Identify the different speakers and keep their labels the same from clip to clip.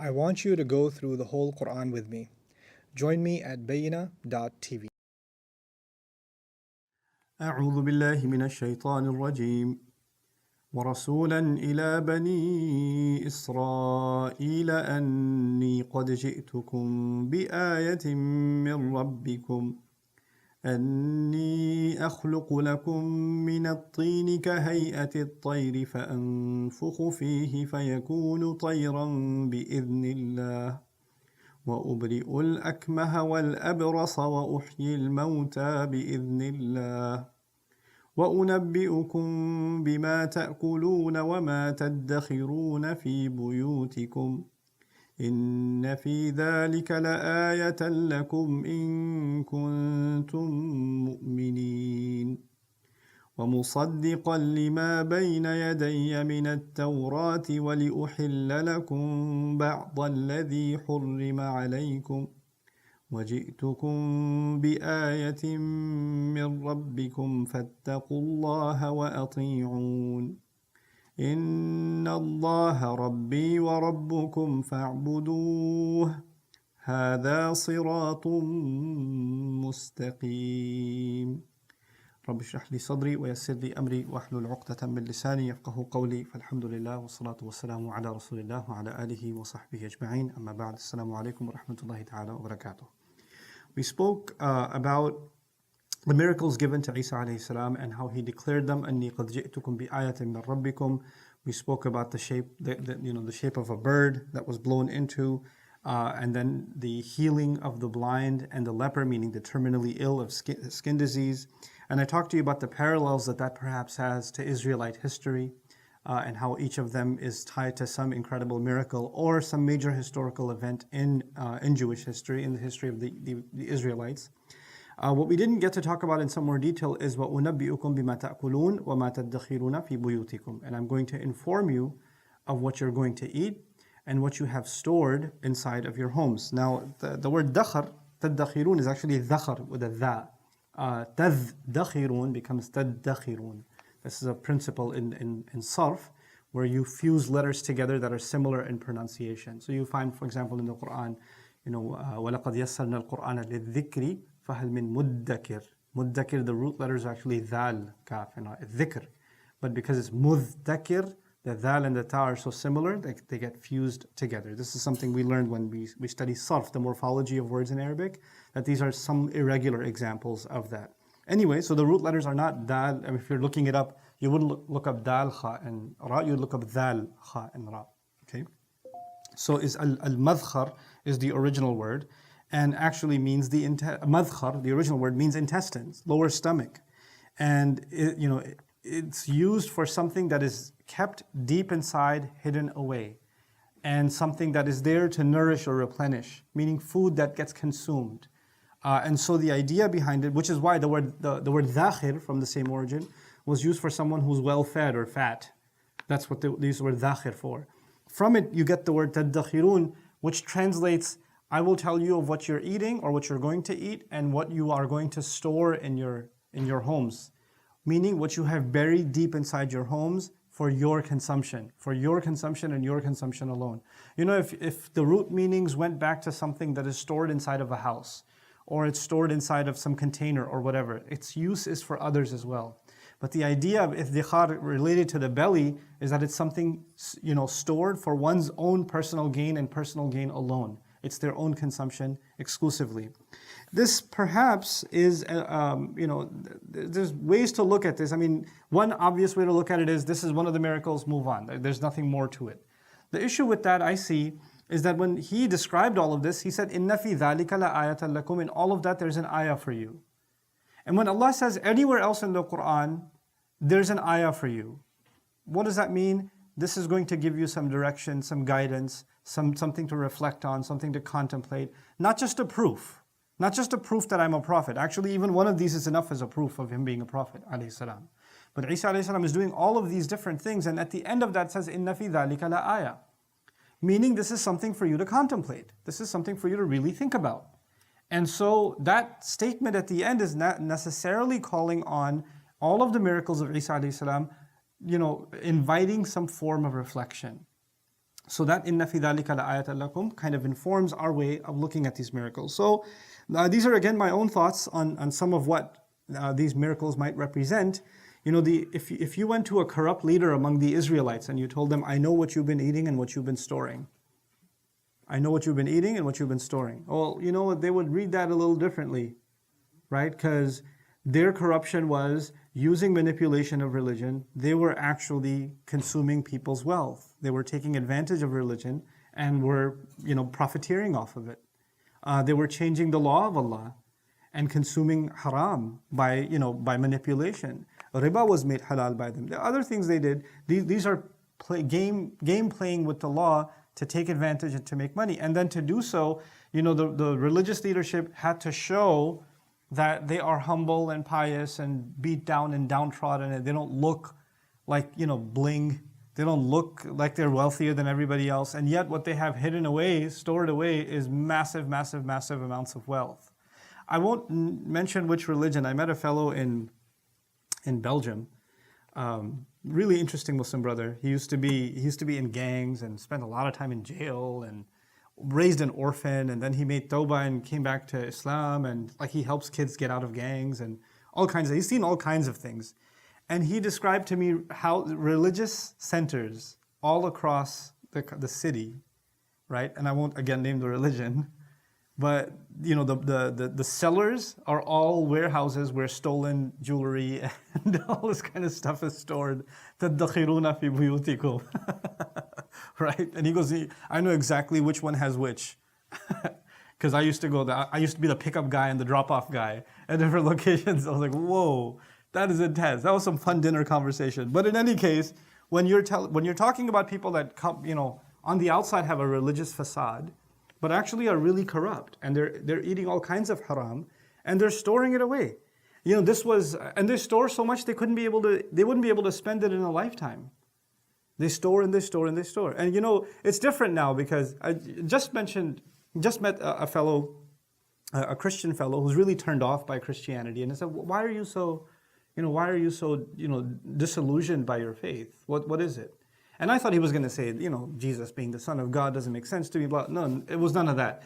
Speaker 1: I want you to go through the whole Quran with me. Join me at bayina.tv.
Speaker 2: أعوذ بالله من الشيطان الرجيم ورسولا إلى بني إسرائيل أني قد جئتكم بآية من ربكم أني أخلق لكم من الطين كهيئة الطير فأنفخ فيه فيكون طيرا بإذن الله وأبرئ الأكمه والأبرص وأحيي الموتى بإذن الله وأنبئكم بما تأكلون وما تدخرون في بيوتكم إن في ذلك لآية لكم إن كنتم مؤمنين ومصدقا لما بين يدي من التوراة ولأحل لكم بعض الذي حرم عليكم وجئتكم بآية من ربكم فاتقوا الله وأطيعون إن الله ربي وربكم فاعبدوه هذا صراط مستقيم رب اشرح لي صدري ويسر لي أمري واحلل عقدة من لساني يفقه قولي فالحمد لله والصلاة والسلام على رسول الله وعلى آله وصحبه أجمعين أما بعد السلام عليكم ورحمة الله تعالى وبركاته. We spoke about the miracles given to Isa alayhi salam and how he declared them. أني قد جئتكم بآية من ربكم. We spoke about the shape, the shape of a bird that was blown into, and then the healing of the blind and the leper, meaning the terminally ill of skin disease. And I talked to you about the parallels that perhaps has to Israelite history, and how each of them is tied to some incredible miracle or some major historical event in Jewish history, in the history of the Israelites. What we didn't get to talk about in some more detail is وَأُنَبِّئُكُم بِمَا تَأْكُلُونَ وَمَا تَدَّخِرُونَ فِي بُيُوتِكُم. And I'm going to inform you of what you're going to eat and what you have stored inside of your homes. Now, the word dakhar, tadakhirun, is actually dakhar with a dha. Tadakhirun becomes tadakhirun. This is a principle in sarf where you fuse letters together that are similar in pronunciation. So you find, for example, in the Quran, وَلَقَدْ يَسَّرْنَا الْقُرْآنَ لِلذِّكْرِ فَهَلْ مِن مُدَّكِرٍ. Muddakir, the root letters are actually dhal, kaf, and dhikr. But because it's muddakir, the dhal and the ta are so similar, they get fused together. This is something we learned when we study sarf, the morphology of words in Arabic, that these are some irregular examples of that. Anyway, so the root letters are not dal. I mean, if you're looking it up, you wouldn't look up dal, kha, and ra, you'd look up dhal, kha, and ra. Okay? So is al-madkhar is the original word, and actually means madkhar, the original word means intestines, lower stomach. And it's used for something that is kept deep inside, hidden away. And something that is there to nourish or replenish, meaning food that gets consumed. And so the idea behind it, which is why the word dhakhir, from the same origin, was used for someone who's well-fed or fat. That's what they use the word dhakhir for. From it, you get the word tadakhirun, which translates, I will tell you of what you're eating or what you're going to eat and what you are going to store in your homes. Meaning what you have buried deep inside your homes for your consumption and your consumption alone. If the root meanings went back to something that is stored inside of a house, or it's stored inside of some container or whatever, its use is for others as well. But the idea of iddikhar related to the belly is that it's something stored for one's own personal gain and personal gain alone. It's their own consumption exclusively. This perhaps is, there's ways to look at this. I mean, one obvious way to look at it is this is one of the miracles, move on. There's nothing more to it. The issue with that I see is that when he described all of this, he said, إِنَّ فِي ذَلِكَ لَآيَةً لَكُمْ. In all of that, there's an ayah for you. And when Allah says anywhere else in the Quran, there's an ayah for you. What does that mean? This is going to give you some direction, some guidance, something to reflect on, something to contemplate. Not just a proof. Not just a proof that I'm a prophet. Actually, even one of these is enough as a proof of him being a prophet, alayhi salam. But Isa alayhi salam is doing all of these different things, and at the end of that says, إِنَّ فِي ذَلِكَ لَآيَةً. Meaning this is something for you to contemplate. This is something for you to really think about. And so that statement at the end is not necessarily calling on all of the miracles of Isa alayhi salam, inviting some form of reflection. So that inna fi dhalika la'ayatan lakum kind of informs our way of looking at these miracles. So these are again my own thoughts on some of what these miracles might represent. You know, if you went to a corrupt leader among the Israelites and you told them, I know what you've been eating and what you've been storing. I know what you've been eating and what you've been storing. Well, you know what, they would read that a little differently, right? Because their corruption was using manipulation of religion. They were actually consuming people's wealth. They were taking advantage of religion and were, you know, profiteering off of it. They were changing the law of Allah and consuming haram by, you know, by manipulation. Riba was made halal by them. The other things they did, these are game playing with the law to take advantage and to make money. And then to do so, you know, the religious leadership had to show that they are humble and pious and beat down and downtrodden, and they don't look like, you know, bling. They don't look like they're wealthier than everybody else. And yet what they have hidden away, stored away, is massive, massive, massive amounts of wealth. I won't mention which religion. I met a fellow in Belgium, really interesting Muslim brother. He used to be in gangs and spent a lot of time in jail and raised an orphan, and then he made tawbah and came back to Islam, and like he helps kids get out of gangs and all kinds of, he's seen all kinds of things. And he described to me how religious centers all across the city, right? And I won't again name the religion, but you know, the cellars are all warehouses where stolen jewelry and all this kind of stuff is stored. تَدَّخِرُونَ فِي بُيُوتِكُمْ. Right? And he goes, I know exactly which one has which. Because I used to be the pickup guy and the drop-off guy at different locations. I was like, whoa, that is intense. That was some fun dinner conversation. But in any case, when you're talking about people that come, you know, on the outside have a religious facade, but actually are really corrupt, and they're eating all kinds of haram, and they're storing it away. You know, and they store so much they wouldn't be able to spend it in a lifetime. They store and they store and they store. And you know, it's different now because I just met a fellow, a Christian fellow who's really turned off by Christianity, and I said, why are you so disillusioned by your faith? What is it? And I thought he was going to say, you know, Jesus being the Son of God doesn't make sense to me. But no, it was none of that.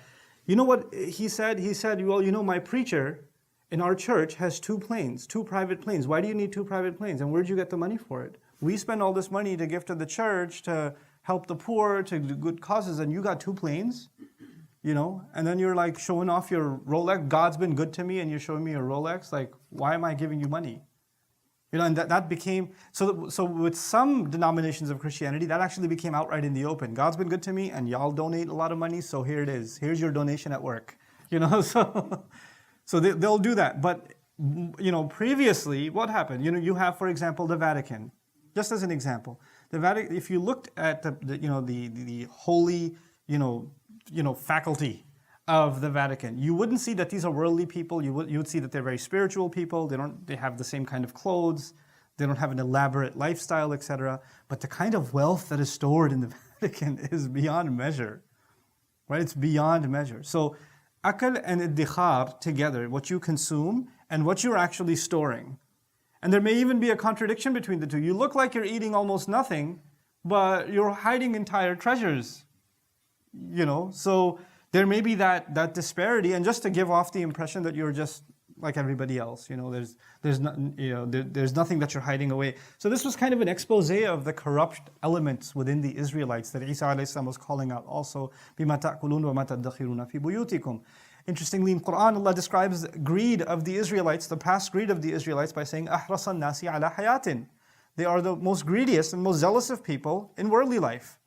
Speaker 2: You know what he said? He said, well, you know, my preacher in our church has 2 planes, 2 private planes. Why do you need 2 private planes? And where'd you get the money for it? We spend all this money to give to the church, to help the poor, to do good causes, and you got 2 planes, you know? And then you're like showing off your Rolex. God's been good to me, and you're showing me your Rolex. Like, why am I giving you money? You know, and that became, so with some denominations of Christianity, that actually became outright in the open. God's been good to me, and y'all donate a lot of money, so here it is. Here's your donation at work. You know, so they'll do that. But, you know, previously, what happened? You know, you have, for example, the Vatican. Just as an example, the Vatican, if you looked at the holy, you know, faculty of the Vatican, you wouldn't see that these are worldly people. You would see that they're very spiritual people. They have the same kind of clothes. They don't have an elaborate lifestyle, etc. But the kind of wealth that is stored in the Vatican is beyond measure, right? It's beyond measure. So akal and iddikhar together, what you consume and what you're actually storing. And there may even be a contradiction between the two. You look like you're eating almost nothing, but you're hiding entire treasures. You know, so there may be that disparity, and just to give off the impression that you're just like everybody else. You know, there's nothing that you're hiding away. So this was kind of an expose of the corrupt elements within the Israelites that Isa alayhi salam was calling out also. بِمَا تَأْكُلُونَ وَمَا تَدَّخِرُونَ فِي بُيُوتِكُمْ. Interestingly, in Quran, Allah describes greed of the Israelites, the past greed of the Israelites, by saying, أَحْرَصَ النَّاسِ عَلَى حَيَاتٍ. They are the most greediest and most zealous of people in worldly life,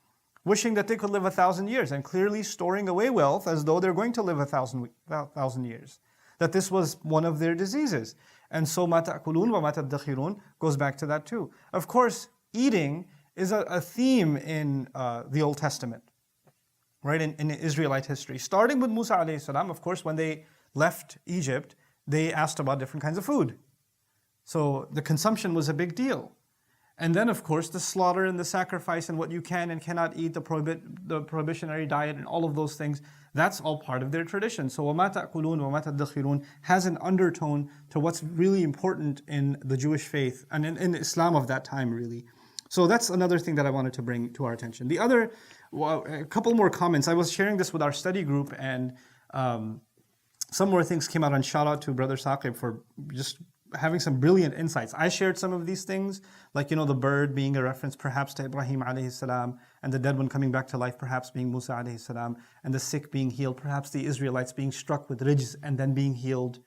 Speaker 2: wishing that they could live 1,000 years and clearly storing away wealth as though they're going to live 1,000 years. That this was one of their diseases. And so مَا تَأْكُلُونَ وَمَا تَدَّخِرُونَ goes back to that too. Of course, eating is a theme in the Old Testament. Right, in Israelite history. Starting with Musa alayhi salam, of course, when they left Egypt, they asked about different kinds of food. So the consumption was a big deal. And then, of course, the slaughter and the sacrifice and what you can and cannot eat, the prohibitionary diet and all of those things, that's all part of their tradition. So وَمَا تَأْكُلُونَ وَمَا تَدَّخِرُونَ has an undertone to what's really important in the Jewish faith and in Islam of that time, really. So that's another thing that I wanted to bring to our attention. The other, well, a couple more comments. I was sharing this with our study group, and some more things came out. And shout out to Brother Saqib for just having some brilliant insights. I shared some of these things, like, the bird being a reference perhaps to Ibrahim alayhi salam, and the dead one coming back to life perhaps being Musa alayhi salam, and the sick being healed, perhaps the Israelites being struck with rijz and then being healed,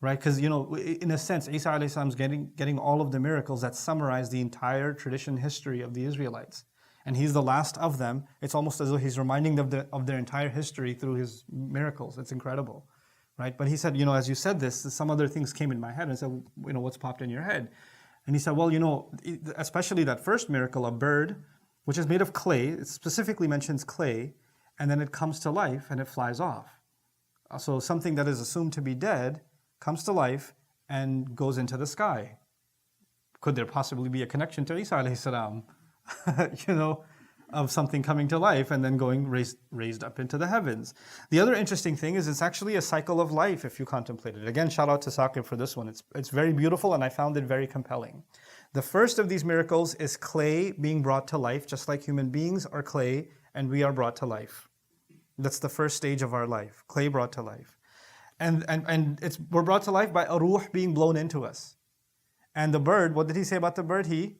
Speaker 2: right? Because, in a sense, Isa alayhi salam is getting all of the miracles that summarize the entire tradition history of the Israelites. And he's the last of them. It's almost as though he's reminding them of their entire history through his miracles. It's incredible. Right? But he said, as you said this, some other things came in my head. And I said, what's popped in your head? And he said, well, especially that first miracle, a bird, which is made of clay, it specifically mentions clay, and then it comes to life and it flies off. So something that is assumed to be dead comes to life and goes into the sky. Could there possibly be a connection to Isa alayhi salam? Of something coming to life and then going raised up into the heavens. The other interesting thing is it's actually a cycle of life if you contemplate it. Again, shout out to Saqib for this one. It's very beautiful and I found it very compelling. The first of these miracles is clay being brought to life, just like human beings are clay and we are brought to life. That's the first stage of our life, clay brought to life. And we're brought to life by a ruh being blown into us. And the bird, what did he say about the bird? He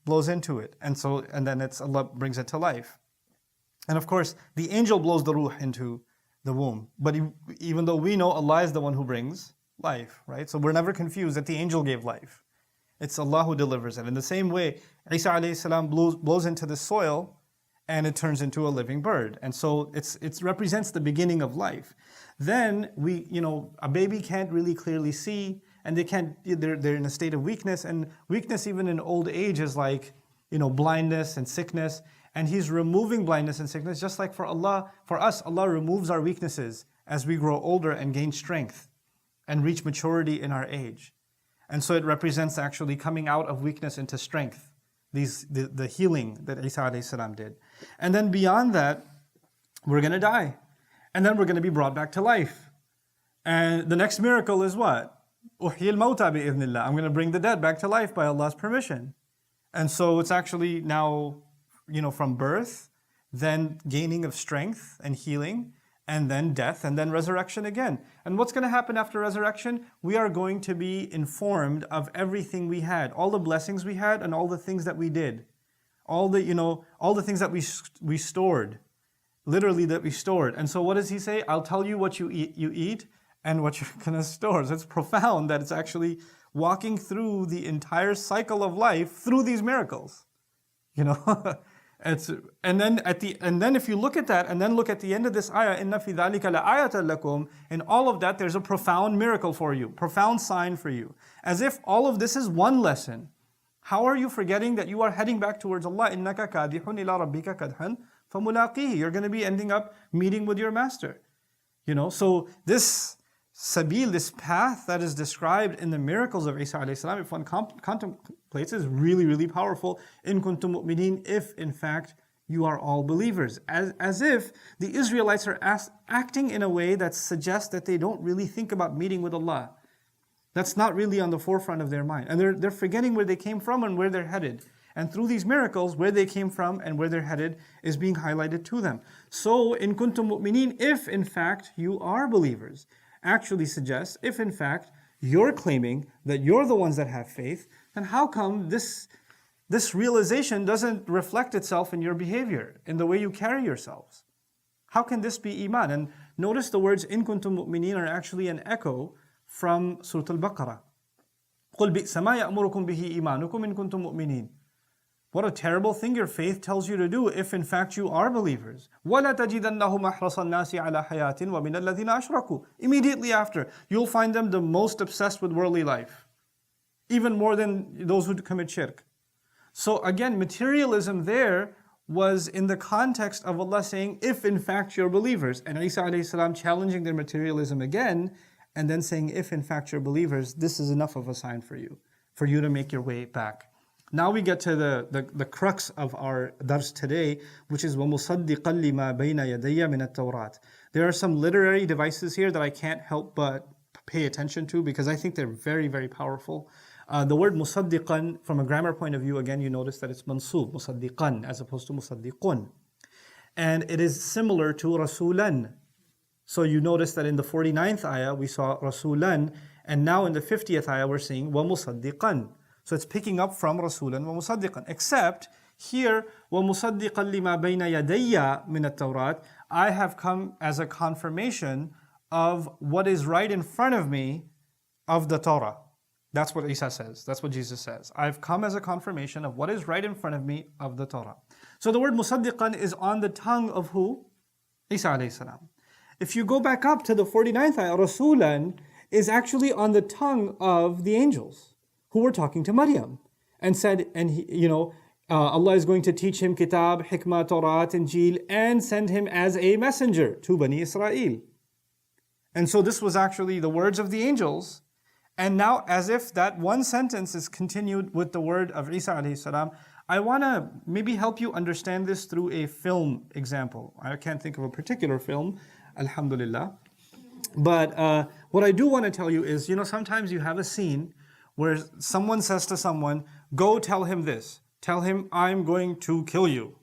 Speaker 2: blows into it, and then Allah brings it to life. And of course, the angel blows the ruh into the womb. But even though we know Allah is the one who brings life, right? So we're never confused that the angel gave life. It's Allah who delivers it. In the same way, Isa alayhi salam blows into the soil, and it turns into a living bird. And so it represents the beginning of life. Then a baby can't really clearly see, and they're in a state of weakness, and weakness even in old age is like, blindness and sickness, and He's removing blindness and sickness, just like for us, Allah removes our weaknesses as we grow older and gain strength and reach maturity in our age. And so it represents actually coming out of weakness into strength, the healing that Isa alayhi salam did. And then beyond that, we're going to die, and then we're going to be brought back to life. And the next miracle is what? أُحْيِي الْمَوْتَى بِإِذْنِ اللَّهِ. I'm going to bring the dead back to life by Allah's permission. And so it's actually now, from birth, then gaining of strength and healing, and then death, and then resurrection again. And what's going to happen after resurrection? We are going to be informed of everything we had, all the blessings we had, and all the things that we did, all the things that we stored, literally that we stored. And so what does He say? I'll tell you what you eat and what you're going to store. So it's profound that it's actually walking through the entire cycle of life through these miracles. And then if you look at that and then look at the end of this ayah, إِنَّ فِي ذَلِكَ لَآيَةً لَكُمْ, in all of that there's a profound miracle for you, profound sign for you. As if all of this is one lesson. How are you forgetting that you are heading back towards Allah? إِنَّكَ كَادِحٌ إِلَىٰ رَبِّكَ كَدْحًا فَمُلَاقِيهِ. You're going to be ending up meeting with your master. So this sabil, this path that is described in the miracles of Isa alayhi salam, if one contemplates, is really, really powerful. In kuntum mu'minin, if in fact you are all believers. As if the Israelites are acting in a way that suggests that they don't really think about meeting with Allah. That's not really on the forefront of their mind. And they're forgetting where they came from and where they're headed. And through these miracles, where they came from and where they're headed is being highlighted to them. So, in kuntum mu'minin, if in fact you are believers, actually suggests, if in fact you're claiming that you're the ones that have faith, then how come this realization doesn't reflect itself in your behavior, in the way you carry yourselves? How can this be iman? And notice the words in kuntum mu'minin are actually an echo from Surah Al-Baqarah. قُلْ بِئْسَ مَا يَأْمُرُكُمْ بِهِ إِيمَانُكُمْ إِن كُنتُم مُؤْمِنِينَ. What a terrible thing your faith tells you to do if in fact you are believers. وَلَا تَجِدَنَّهُمْ أَحْرَصَ النَّاسِ عَلَى حَيَاةٍ وَمِنَ الَّذِينَ أَشْرَكُوا. Immediately after, you'll find them the most obsessed with worldly life, even more than those who commit shirk. So again, materialism there was in the context of Allah saying, if in fact you're believers, and Isa alayhi salam challenging their materialism again, and then saying, if in fact you're believers, this is enough of a sign for you to make your way back. Now we get to the crux of our dars today, which is وَمُصَدِّقًا لِمَا بَيْنَ يَدَيَّ مِنَ التَّوْرَاتِ. There are some literary devices here that I can't help but pay attention to because I think they're very, very powerful. The word musaddiqan, from a grammar point of view, again, you notice that it's mansub, musaddiqan, as opposed to musaddiqun. And it is similar to rasulan. So you notice that in the 49th ayah, we saw rasulan, and now in the 50th ayah, we're seeing wa musaddiqan. So it's picking up from rasulan wa musaddiqan. Except here, wa musaddiqan lima bayna yadayya min at-Tawrat, I have come as a confirmation of what is right in front of me of the Torah. That's what Isa says. That's what Jesus says. I've come as a confirmation of what is right in front of me of the Torah. So the word musaddiqan is on the tongue of who? Isa alayhi salam. If you go back up to the 49th ayah, Rasulan is actually on the tongue of the angels who were talking to Maryam and said, Allah is going to teach him kitab, hikmah, Torah, Injil, and send him as a messenger to Bani Israel. And so this was actually the words of the angels. And now, as if that one sentence is continued with the word of Isa alayhi salam, I want to maybe help you understand this through a film example. I can't think of a particular film, alhamdulillah. But what I do want to tell you is, sometimes you have a scene where someone says to someone, go tell him this. Tell him, I'm going to kill you.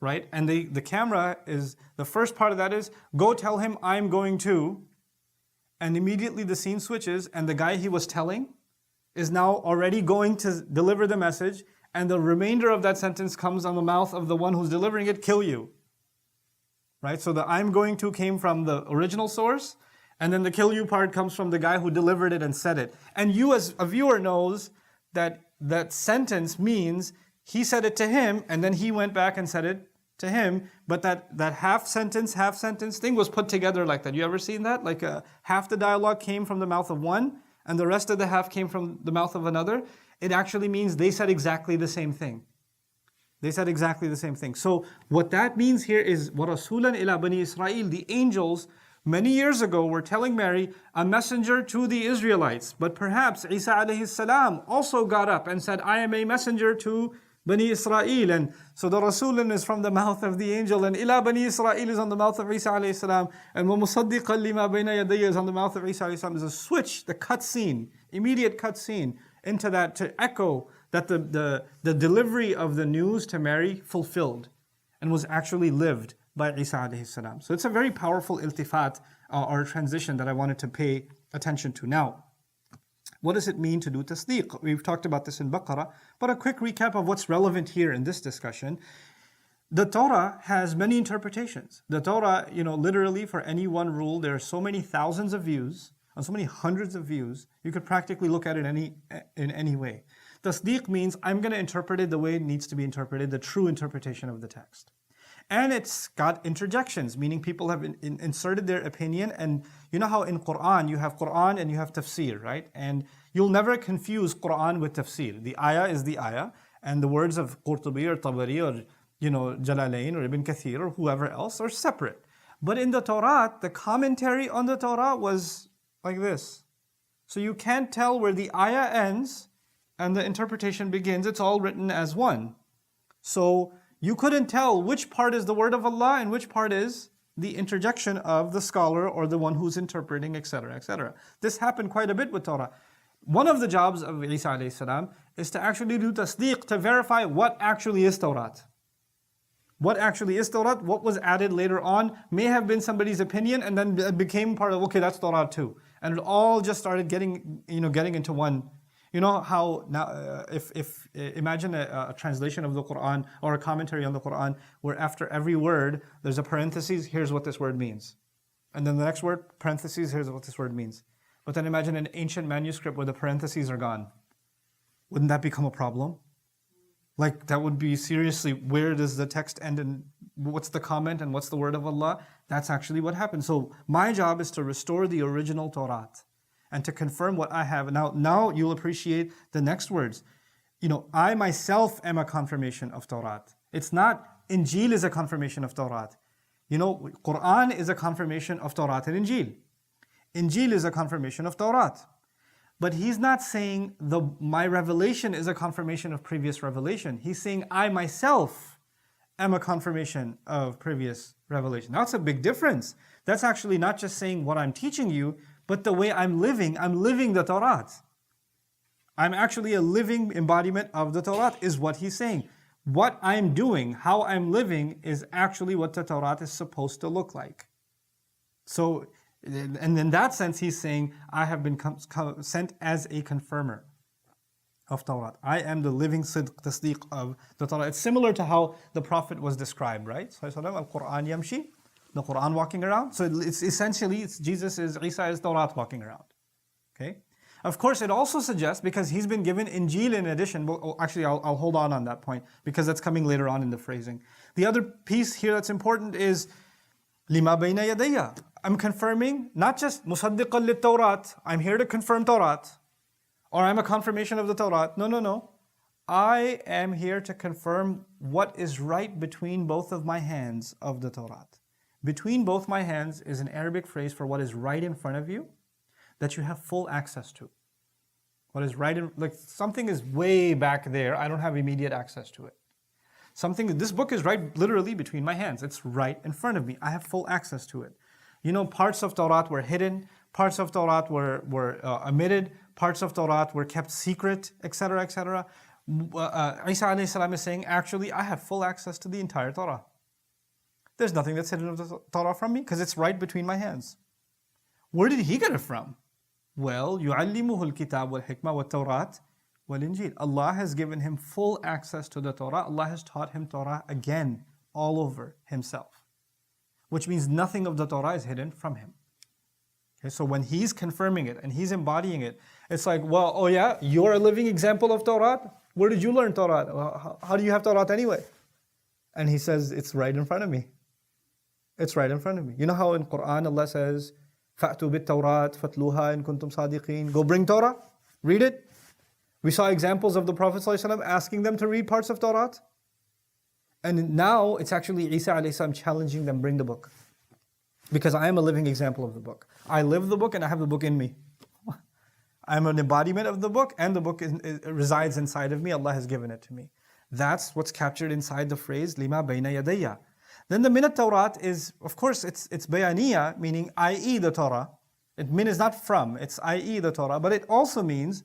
Speaker 2: Right? And the camera is, the first part of that is, go tell him I'm going to. And immediately the scene switches, and the guy he was telling is now already going to deliver the message, and the remainder of that sentence comes on the mouth of the one who's delivering it, kill you. Right? So the I'm going to came from the original source, and then the kill you part comes from the guy who delivered it and said it. And you as a viewer knows that that sentence means he said it to him, and then he went back and said it to him, but that half sentence thing was put together like that. You ever seen that? Like half the dialogue came from the mouth of one, and the rest of the half came from the mouth of another. It actually means they said exactly the same thing. They said exactly the same thing. So what that means here is, وَرَسُولًا إِلَى بَنِي إِسْرَائِيل, the angels many years ago were telling Mary, a messenger to the Israelites. But perhaps Isa alayhi salam also got up and said, I am a messenger to Bani Israel. And so the Rasulun is from the mouth of the angel, and Ila Bani Israel is on the mouth of Isa alayhi salam, and وَمُصَدِّقًا لِمَا بَيْنَ يَدَيَّ is on the mouth of Isa alayhi salam. There's a switch, the cut scene, immediate cut scene into that to echo that the delivery of the news to Mary fulfilled and was actually lived by Isa alayhi salam. So it's a very powerful iltifat or transition that I wanted to pay attention to. Now, what does it mean to do tasdeeq? We've talked about this in Baqarah, but a quick recap of what's relevant here in this discussion. The Torah has many interpretations. The Torah, literally for any one rule, there are so many thousands of views, and so many hundreds of views, you could practically look at it in any way. Tasdeeq means I'm going to interpret it the way it needs to be interpreted, the true interpretation of the text. And it's got interjections, meaning people have inserted their opinion. And you know how in Quran, you have Quran and you have tafsir, right? And you'll never confuse Quran with tafsir. The ayah is the ayah, and the words of Qurtubi or Tabari or Jalalain or Ibn Kathir or whoever else are separate. But in the Torah, the commentary on the Torah was like this. So you can't tell where the ayah ends and the interpretation begins. It's all written as one. So you couldn't tell which part is the word of Allah and which part is the interjection of the scholar or the one who's interpreting, etc., etc. This happened quite a bit with Torah. One of the jobs of Isa alayhi salam is to actually do tasdeeq, to verify what actually is Torah. What actually is Torah, what was added later on, may have been somebody's opinion and then it became part of, okay, that's Torah too. And it all just started getting into one. You know how now, if imagine a translation of the Quran or a commentary on the Quran where after every word there's a parenthesis, here's what this word means. And then the next word, parentheses, here's what this word means. But then imagine an ancient manuscript where the parentheses are gone. Wouldn't that become a problem? Like that would be seriously, where does the text end and what's the comment and what's the word of Allah? That's actually what happened. So my job is to restore the original Torah and to confirm what I have. Now you'll appreciate the next words. I myself am a confirmation of Torah. It's not Injil is a confirmation of Torah. Quran is a confirmation of Torah and Injil. Injil is a confirmation of Torah. But he's not saying my revelation is a confirmation of previous revelation. He's saying I myself am a confirmation of previous revelation. That's a big difference. That's actually not just saying what I'm teaching you, but the way I'm living the Torah. I'm actually a living embodiment of the Torah, is what he's saying. What I'm doing, how I'm living, is actually what the Torah is supposed to look like. So, and in that sense, he's saying, I have been sent as a confirmer of Torah. I am the living sidq, tasdeeq of the Torah. It's similar to how the Prophet was described, right? Al-Quran yamshi, the Quran walking around. So it's essentially, Jesus is, Isa is Torah walking around. Okay? Of course, it also suggests, because he's been given Injil in addition, well, actually I'll hold on that point, because that's coming later on in the phrasing. The other piece here that's important is, lima bayna yadayya. I'm confirming, not just musaddiqan lit Tawrat, I'm here to confirm Torah, or I'm a confirmation of the Torah. No. I am here to confirm what is right between both of my hands of the Torah. Between both my hands is an Arabic phrase for what is right in front of you, that you have full access to. What is right in, like something is way back there, I don't have immediate access to it. This book is right literally between my hands. It's right in front of me. I have full access to it. You know, parts of Torah were hidden, parts of Torah were omitted, parts of Torah were kept secret, etc., etc. Isa alayhi salam is saying, actually, I have full access to the entire Torah. There's nothing that's hidden of the Torah from me, because it's right between my hands. Where did he get it from? Well, يُعَلِّمُهُ الْكِتَابُ وَالْحِكْمَةِ وَالتَّوْرَاةِ وَالْإِنْجِيلِ. Allah has given him full access to the Torah. Allah has taught him Torah again, all over himself. Which means nothing of the Torah is hidden from him. Okay, so when he's confirming it and he's embodying it, it's like, well, oh yeah, you're a living example of Torah? Where did you learn Torah? How do you have Torah anyway? And he says, it's right in front of me. It's right in front of me. You know how in Quran Allah says, فَأْتُوا بِالتَّوْرَاتِ فَاتْلُوهَا إِن كُنْتُمْ صَادِقِينَ. Go bring Torah, read it. We saw examples of the Prophet ﷺ asking them to read parts of Torah. And now it's actually Isa alayhi salam challenging them, bring the book. Because I am a living example of the book. I live the book and I have the book in me. I'm an embodiment of the book, and the book resides inside of me. Allah has given it to me. That's what's captured inside the phrase, lima bayna yadayya. Then the minat Tawrat is, of course, it's bayaniya, meaning i.e. the Torah. Min is not from, it's i.e. the Torah, but it also means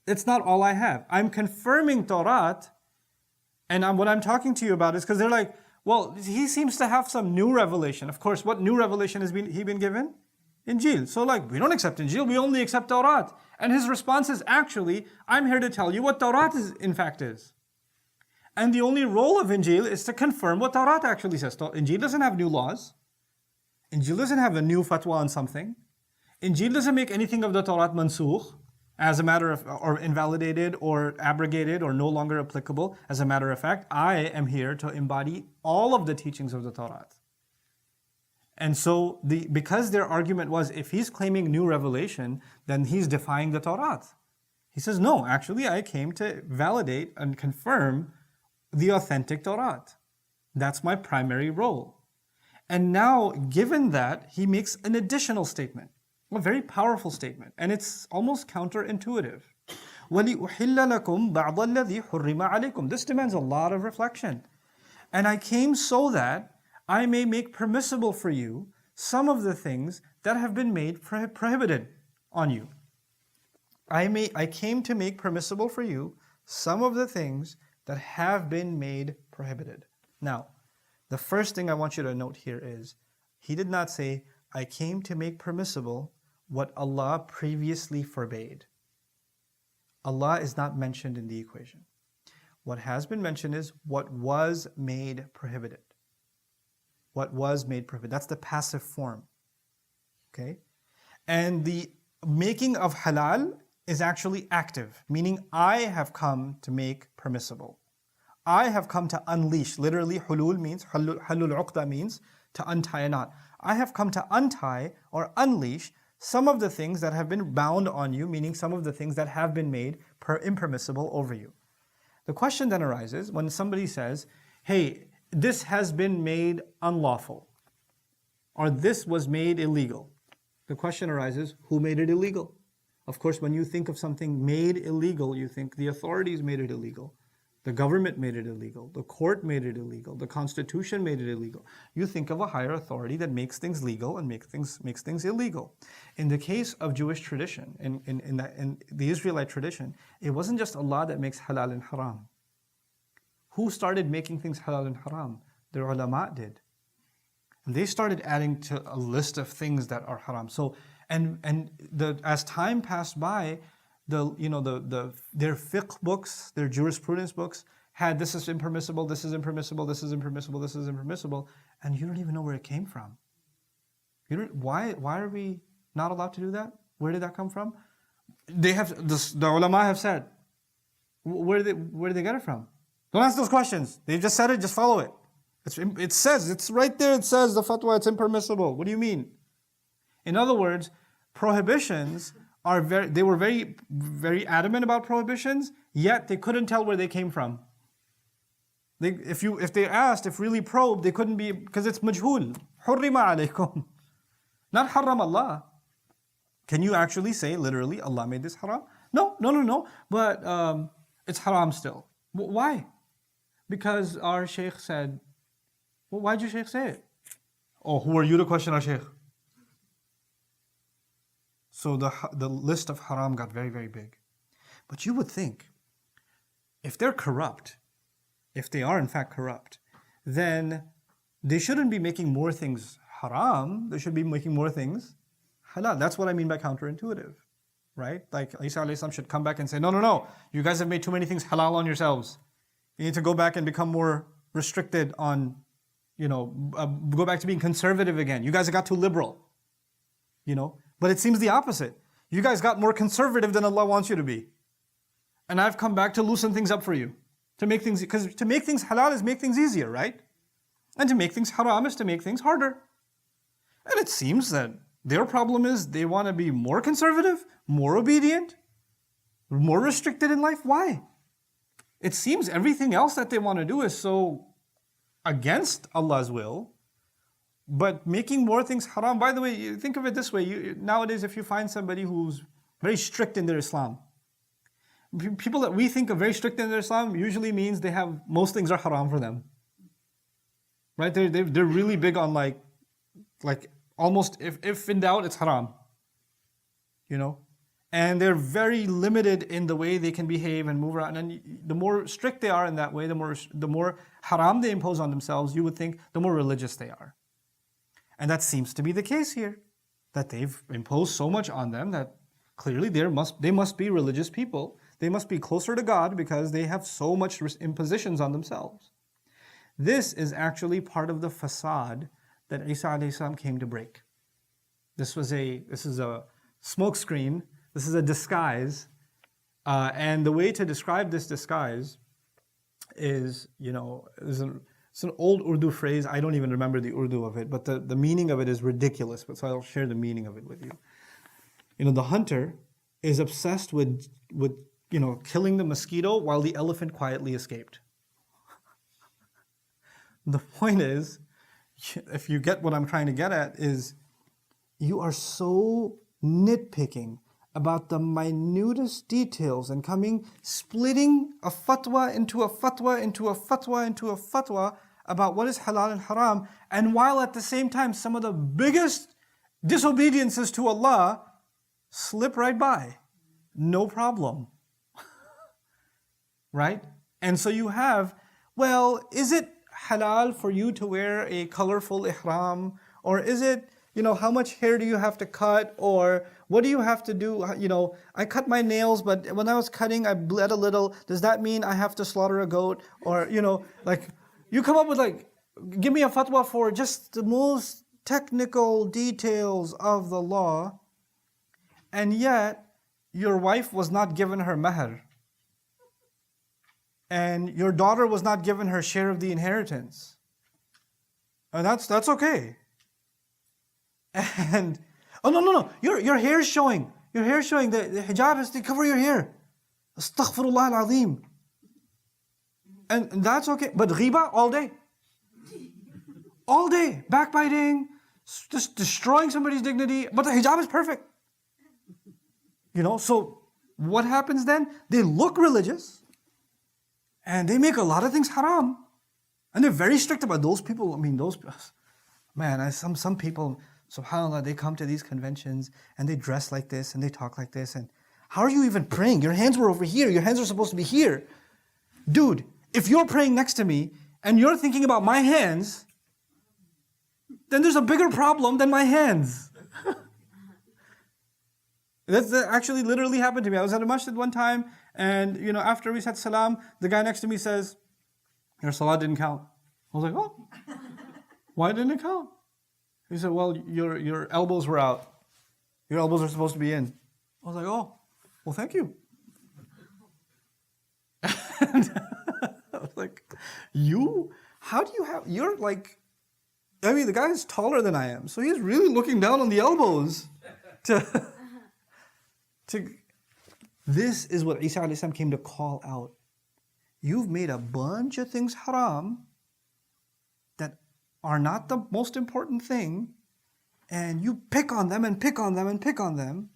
Speaker 2: it's not all I have. I'm confirming Torah, and what I'm talking to you about is because they're like, well, he seems to have some new revelation. Of course, what new revelation has he been given? Injil. So like, we don't accept Injil, we only accept Torah. And his response is, actually, I'm here to tell you what Torah in fact is. And the only role of Injil is to confirm what Torah actually says. Injil doesn't have new laws. Injil doesn't have a new fatwa on something. Injil doesn't make anything of the Torah mansukh, as a matter of, or invalidated, or abrogated, or no longer applicable. As a matter of fact, I am here to embody all of the teachings of the Torah. And so, because their argument was, if he's claiming new revelation, then he's defying the Torah. He says, no, actually, I came to validate and confirm the authentic Torah. That's my primary role. And now, given that, he makes an additional statement, a very powerful statement, and it's almost counterintuitive. وَلِأُحِلَّ لَكُمْ بَعْضَ الَّذِي حُرِّمَ عَلَيْكُمْ. This demands a lot of reflection. And I came so that I may make permissible for you some of the things that have been made prohibited on you. I came to make permissible for you some of the things that have been made prohibited. Now, the first thing I want you to note here is, he did not say, I came to make permissible what Allah previously forbade. Allah is not mentioned in the equation. What has been mentioned is what was made prohibited. What was made prohibited. That's the passive form. Okay? And the making of halal is actually active, meaning I have come to make permissible. I have come to unleash. Literally, hulul means, halul uqda means to untie a knot. I have come to untie or unleash some of the things that have been bound on you, meaning some of the things that have been made impermissible over you. The question then arises when somebody says, hey, this has been made unlawful, or this was made illegal. The question arises, who made it illegal? Of course, when you think of something made illegal, you think the authorities made it illegal. The government made it illegal. The court made it illegal. The constitution made it illegal. You think of a higher authority that makes things legal and makes things illegal. In the case of Jewish tradition, in the Israelite tradition, it wasn't just Allah that makes halal and haram. Who started making things halal and haram? The ulama did. And they started adding to a list of things that are haram. So, as time passed by, their fiqh books, their jurisprudence books had this is impermissible, this is impermissible, this is impermissible, this is impermissible, and you don't even know where it came from. Why are we not allowed to do that? Where did that come from? The ulama have said. Where did they get it from? Don't ask those questions. They just said it, just follow it. It says, it's right there, it says the fatwa, it's impermissible. What do you mean? In other words, prohibitions they were very, very adamant about prohibitions, yet they couldn't tell where they came from. If they asked, if really probed, they couldn't be, because it's majhul. Hurrima alaykum. Not haram Allah. Can you actually say, literally, Allah made this haram? No. But it's haram still. Why? Because our shaykh said, well, why'd your shaykh say it? Oh, who are you to question our shaykh? So the list of haram got very, very big. But you would think, if they're corrupt, if they are in fact corrupt, then they shouldn't be making more things haram, they should be making more things halal. That's what I mean by counterintuitive, right? Like Isa alayhi salam should come back and say, no, you guys have made too many things halal on yourselves. You need to go back and become more restricted on, go back to being conservative again. You guys got too liberal, But it seems the opposite. You guys got more conservative than Allah wants you to be. And I've come back to loosen things up for you. Because to make things halal is make things easier, right? And to make things haram is to make things harder. And it seems that their problem is they want to be more conservative, more obedient, more restricted in life. Why? It seems everything else that they want to do is so against Allah's will. But making more things haram, by the way, you think of it this way. Nowadays, if you find somebody who's very strict in their Islam, people that we think of very strict in their Islam usually means they have, most things are haram for them. Right? They're really big on like almost, if in doubt, it's haram. And they're very limited in the way they can behave and move around. And the more strict they are in that way, the more haram they impose on themselves, you would think, the more religious they are. And that seems to be the case here, that they've imposed so much on them that clearly they must be religious people. They must be closer to God because they have so much impositions on themselves. This is actually part of the facade that Isa alayhi salam came to break. This is a smokescreen. This is a disguise. And the way to describe this disguise is, it's an old Urdu phrase. I don't even remember the Urdu of it, but the meaning of it is ridiculous. So I'll share the meaning of it with you. The hunter is obsessed with killing the mosquito while the elephant quietly escaped. The point is, if you get what I'm trying to get at, is you are so nitpicking about the minutest details and splitting a fatwa into a fatwa, into a fatwa, into a fatwa about what is halal and haram, and while at the same time some of the biggest disobediences to Allah slip right by. No problem. Right? And so you have, well, is it halal for you to wear a colorful ihram? Or is it, how much hair do you have to cut? Or what do you have to do? I cut my nails, but when I was cutting, I bled a little. Does that mean I have to slaughter a goat? Or, you come up with give me a fatwa for just the most technical details of the law. And yet, your wife was not given her mahr. And your daughter was not given her share of the inheritance. And that's okay. And, oh no, your hair is showing. Your hair is showing. The hijab is to cover your hair. Astaghfirullah al-azim. And that's okay. But ghiba all day. All day. Backbiting, just destroying somebody's dignity. But the hijab is perfect. So what happens then? They look religious. And they make a lot of things haram. And they're very strict about those people. I mean, some people, subhanAllah, they come to these conventions and they dress like this and they talk like this. And how are you even praying? Your hands were over here. Your hands are supposed to be here. Dude, if you're praying next to me and you're thinking about my hands, then there's a bigger problem than my hands. That actually literally happened to me. I was at a masjid one time, and after we said salam, the guy next to me says, "Your salah didn't count." I was like, "Oh, why didn't it count?" He said, "Well, your elbows were out. Your elbows are supposed to be in." I was like, "Oh, well, thank you." And I was like, you're like, I mean, the guy is taller than I am, so he's really looking down on the elbows This is what Isa a.s. came to call out. You've made a bunch of things haram that are not the most important thing, and you pick on them and pick on them and pick on them.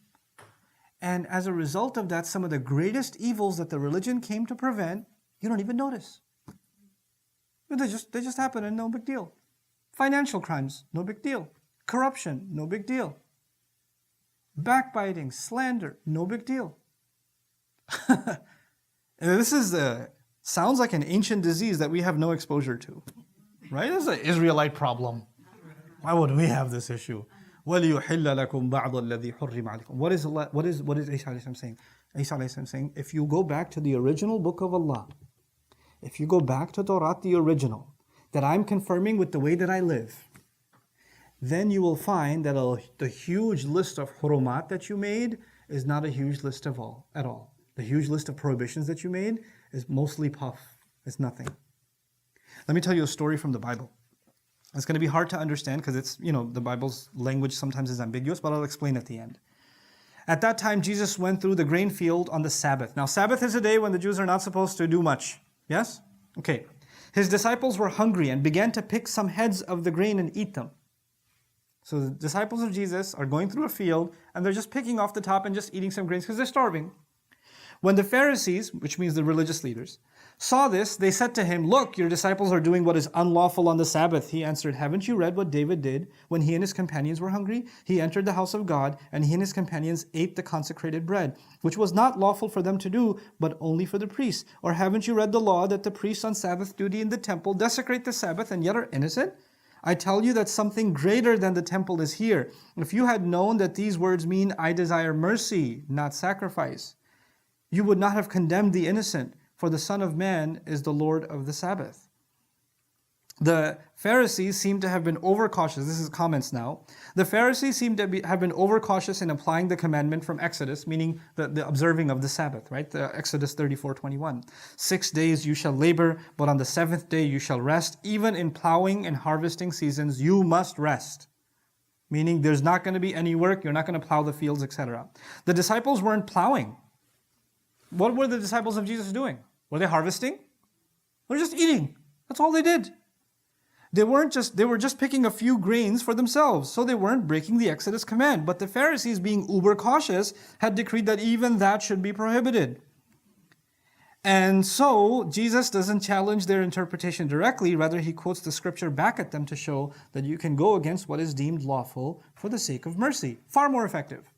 Speaker 2: And as a result of that, some of the greatest evils that the religion came to prevent, you don't even notice. They just happen and no big deal. Financial crimes, no big deal. Corruption, no big deal. Backbiting, slander, no big deal. And this sounds like an ancient disease that we have no exposure to. Right? It's an Israelite problem. Why would we have this issue? وَلِيُحِلَّ لَكُمْ بَعْضَ الَّذِي حُرِّمَ عَلَيْكُمْ. What is Isa a.s. saying? Isa a.s. saying, if you go back to the original book of Allah, if you go back to Torah, the original, that I'm confirming with the way that I live, then you will find that the huge list of hurumat that you made is not a huge list at all. The huge list of prohibitions that you made is mostly puff. It's nothing. Let me tell you a story from the Bible. It's going to be hard to understand because it's, the Bible's language sometimes is ambiguous, but I'll explain at the end. At that time, Jesus went through the grain field on the Sabbath. Now, Sabbath is a day when the Jews are not supposed to do much. Yes? Okay. His disciples were hungry and began to pick some heads of the grain and eat them. So the disciples of Jesus are going through a field and they're just picking off the top and just eating some grains because they're starving. When the Pharisees, which means the religious leaders, saw this, they said to him, "Look, your disciples are doing what is unlawful on the Sabbath." He answered, "Haven't you read what David did when he and his companions were hungry? He entered the house of God, and he and his companions ate the consecrated bread, which was not lawful for them to do, but only for the priests. Or haven't you read the law that the priests on Sabbath duty in the temple desecrate the Sabbath and yet are innocent? I tell you that something greater than the temple is here. If you had known that these words mean, 'I desire mercy, not sacrifice,' you would not have condemned the innocent, for the Son of Man is the Lord of the Sabbath." The Pharisees seem to have been overcautious. This is comments now. The Pharisees seem to have been overcautious in applying the commandment from Exodus, meaning the observing of the Sabbath, right? The Exodus 34:21. 6 days you shall labor, but on the seventh day you shall rest. Even in plowing and harvesting seasons, you must rest. Meaning there's not going to be any work, you're not going to plow the fields, etc. The disciples weren't plowing. What were the disciples of Jesus doing? Were they harvesting? They were just eating. That's all they did. They were just picking a few grains for themselves, so they weren't breaking the Exodus command. But the Pharisees, being uber cautious, had decreed that even that should be prohibited. And so Jesus doesn't challenge their interpretation directly, rather he quotes the scripture back at them to show that you can go against what is deemed lawful for the sake of mercy. Far more effective.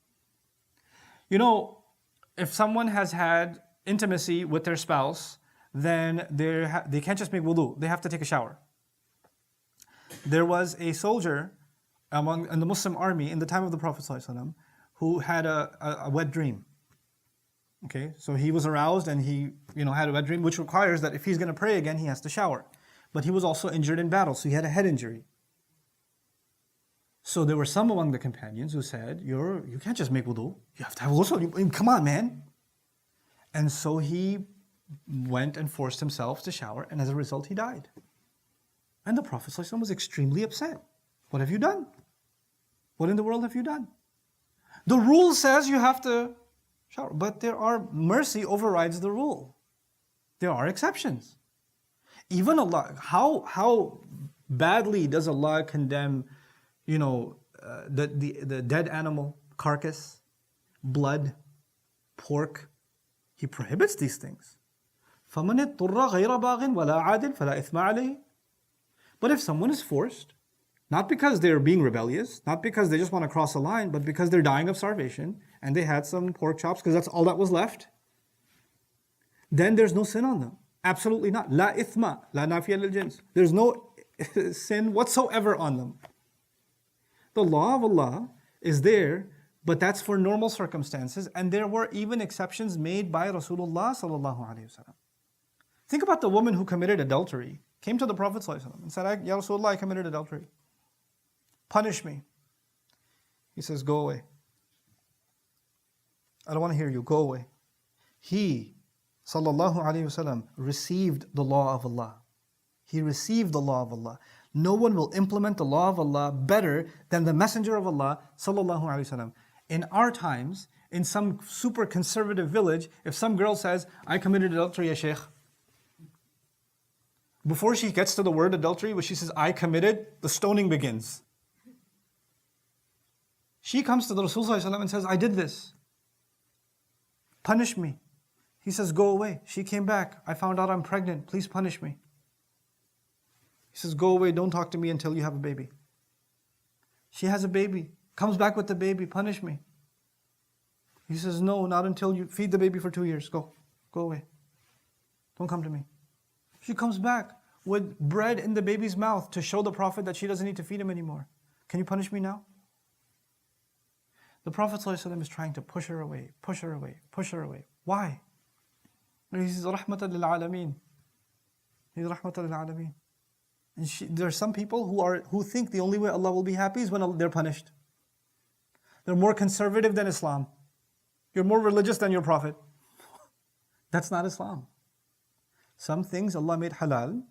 Speaker 2: If someone has had intimacy with their spouse, then they can't just make wudu, they have to take a shower. There was a soldier in the Muslim army in the time of the Prophet ﷺ who had a wet dream. Okay, so he was aroused and he had a wet dream, which requires that if he's going to pray again, he has to shower. But he was also injured in battle, so he had a head injury. So there were some among the companions who said, you can't just make wudu. You have to have ghusl. Come on, man. And so he went and forced himself to shower, and as a result, he died. And the Prophet ﷺ was extremely upset. What have you done? What in the world have you done? The rule says you have to shower, but mercy overrides the rule. There are exceptions. Even Allah, how badly does Allah condemn the dead animal, carcass, blood, pork? He prohibits these things. فَمَنِ اضْطُرَّ غَيْرَ بَاغٍ وَلَا عَادٍ فَلَا إِثْمَ عَلَيْهِ. But if someone is forced, not because they're being rebellious, not because they just want to cross a line, but because they're dying of starvation and they had some pork chops because that's all that was left, then there's no sin on them. Absolutely not. La ithma, la nafiya lil jins. There's no sin whatsoever on them. The law of Allah is there, but that's for normal circumstances, and there were even exceptions made by Rasulullah sallallahu alaihi wasallam. Think about the woman who committed adultery, came to the Prophet sallallahu alaihi wasallam and said, Ya Rasulullah, I committed adultery. Punish me. He says, go away. I don't want to hear you. Go away. He, sallallahu alaihi wasallam, received the law of Allah. He received the law of Allah. No one will implement the law of Allah better than the Messenger of Allah, sallallahu alaihi wasallam. In our times, in some super conservative village, if some girl says, I committed adultery, ya Shaykh, before she gets to the word adultery, when she says, I committed, the stoning begins. She comes to the Rasul sallallahu alaihi wasallam and says, I did this. Punish me. He says, go away. She came back. I found out I'm pregnant. Please punish me. He says, go away. Don't talk to me until you have a baby. She has a baby. Comes back with the baby. Punish me. He says, no, not until you feed the baby for 2 years. Go. Go away. Don't come to me. She comes back with bread in the baby's mouth to show the Prophet that she doesn't need to feed him anymore. Can you punish me now? The Prophet ﷺ is trying to push her away, push her away, push her away. Why? He's rahmatan lil alameen. He's rahmatan lil alameen. And there are some people who think the only way Allah will be happy is when they're punished. They're more conservative than Islam. You're more religious than your Prophet. That's not Islam. Some things Allah made halal,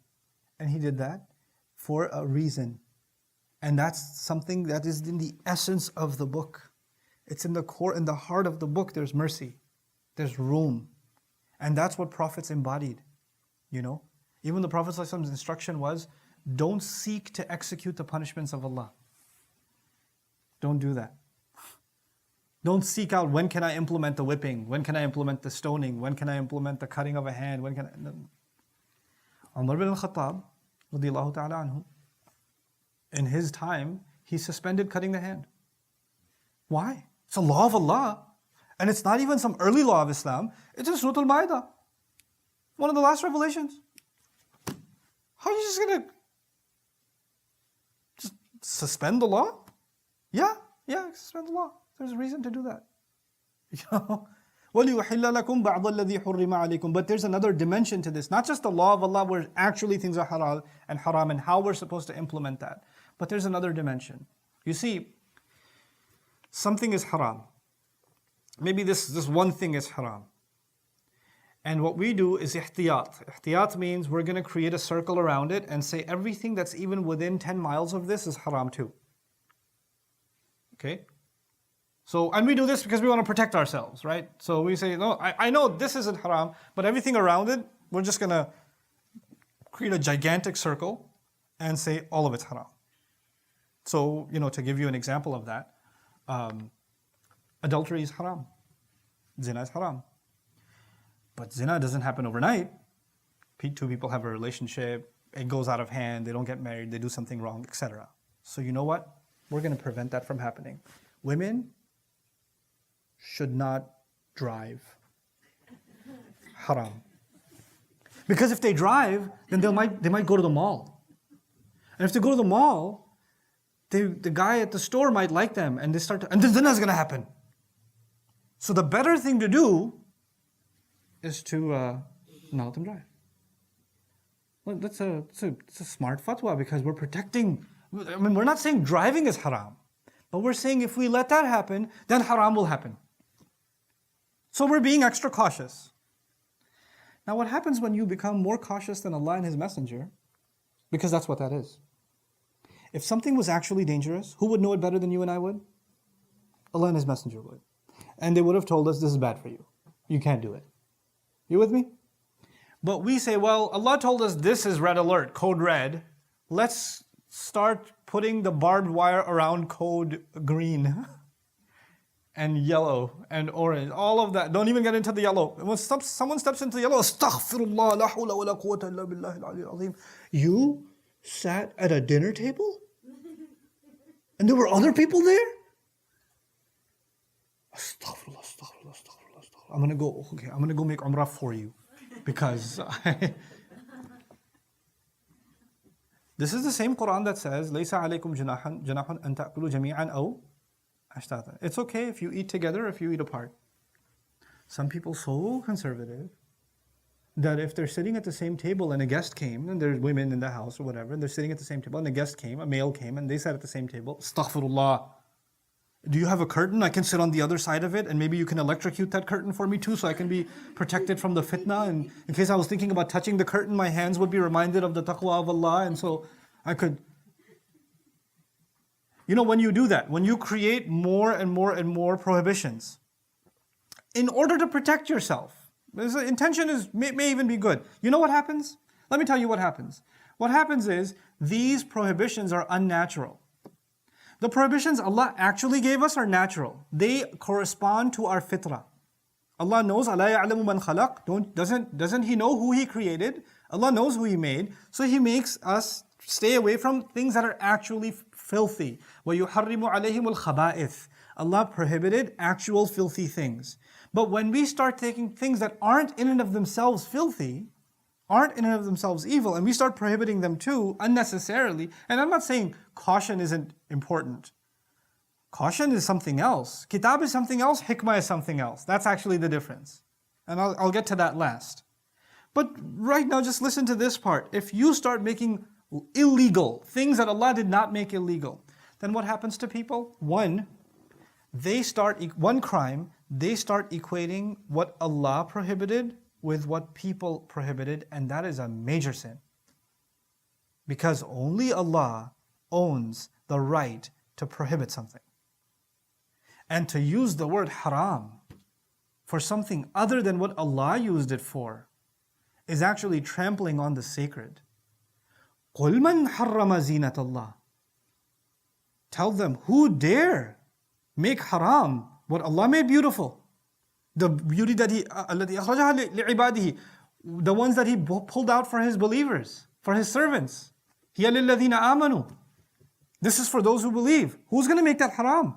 Speaker 2: and He did that for a reason. And that's something that is in the essence of the book. It's in the core, in the heart of the book, there's mercy. There's room. And that's what prophets embodied. You know? Even the Prophet's instruction was, don't seek to execute the punishments of Allah. Don't do that. Don't seek out, when can I implement the whipping? When can I implement the stoning? When can I implement the cutting of a hand? When can I... No. Umar bin al-Khattab, radiyallahu ta'ala anhu, in his time, he suspended cutting the hand. Why? It's a law of Allah. And it's not even some early law of Islam. It's in Surah Al-Ma'idah. One of the last revelations. How are you just going to just suspend the law? Yeah, suspend the law. There's a reason to do that. You know? وَلِيُحِلَّ لَكُمْ بَعْضَ الَّذِي حُرِّمَ عَلَيْكُمْ. But there's another dimension to this. Not just the law of Allah where actually things are halal and haram and how we're supposed to implement that. But there's another dimension. You see, something is haram. Maybe this one thing is haram. And what we do is ihtiyat. Ihtiyat means we're going to create a circle around it and say everything that's even within 10 miles of this is haram too. Okay? So, and we do this because we want to protect ourselves, right? So we say, no, I know this isn't haram, but everything around it, we're just going to create a gigantic circle and say all of it's haram. So, you know, to give you an example of that, adultery is haram. Zina is haram. But zina doesn't happen overnight. Two people have a relationship, it goes out of hand, they don't get married, they do something wrong, etc. So you know what? We're going to prevent that from happening. Women should not drive. Haram. Because if they drive, then they might go to the mall. And if they go to the mall, the guy at the store might like them, and and then zina is going to happen. So the better thing to do is to not let them drive. Well, it's a smart fatwa because we're protecting. I mean, we're not saying driving is haram, but we're saying if we let that happen, then haram will happen. So we're being extra cautious. Now what happens when you become more cautious than Allah and His Messenger? Because that's what that is. If something was actually dangerous, who would know it better than you and I would? Allah and His Messenger would. And they would have told us, this is bad for you. You can't do it. You with me? But we say, well, Allah told us this is red alert, code red. Let's start putting the barbed wire around code green. and yellow and orange, all of that. Don't even get into the yellow. When someone steps into yellow, astaghfirullah, la hawla wa la quwwata illa billahi al-aliyyil azim. You sat at a dinner table? And there were other people there? Astaghfirullah, astaghfirullah, astaghfirullah, astaghfirullah. I'm gonna go make umrah for you. Because this is the same Quran that says, لَيْسَ عَلَيْكُمْ جَنَاحٌ أَن تَأْكُلُوا جَمِيعًا أَوْ أَشْتَاتًا. It's okay if you eat together, if you eat apart. Some people so conservative that if they're sitting at the same table and a guest came, and there's women in the house or whatever, and they're sitting at the same table and a guest came, a male came, and they sat at the same table, astaghfirullah. Do you have a curtain? I can sit on the other side of it, and maybe you can electrocute that curtain for me too, so I can be protected from the fitna. And in case I was thinking about touching the curtain, my hands would be reminded of the taqwa of Allah, and so I could. You know, when you do that, when you create more and more and more prohibitions, in order to protect yourself, the intention may even be good. You know what happens? Let me tell you what happens. What happens is, these prohibitions are unnatural. The prohibitions Allah actually gave us are natural. They correspond to our fitrah. Allah knows, أَلَا يَعْلَمُ مَنْ خَلَقَ. Doesn't He know who He created? Allah knows who He made. So He makes us stay away from things that are actually filthy. وَيُحَرِّمُ عَلَيْهِمُ الْخَبَائِثِ. Allah prohibited actual filthy things. But when we start taking things that aren't in and of themselves filthy, aren't in and of themselves evil, and we start prohibiting them too unnecessarily, and I'm not saying caution isn't important. Caution is something else. Kitab is something else, hikmah is something else. That's actually the difference. And I'll get to that last. But right now, just listen to this part. If you start making illegal things that Allah did not make illegal, then what happens to people? One crime, they start equating what Allah prohibited with what people prohibited, and that is a major sin. Because only Allah owns the right to prohibit something. And to use the word haram for something other than what Allah used it for is actually trampling on the sacred. قُلْ مَنْ حَرَّمَ زِينَةَ اللَّهِ. Tell them, who dare make haram what Allah made beautiful? The beauty that He, الَّذِي أَخْرَجَهَا لِعِبَادِهِ, the ones that He pulled out for His believers, for His servants. هِيَ لِلَّذِينَ آمَنُوا. This is for those who believe. Who's going to make that haram?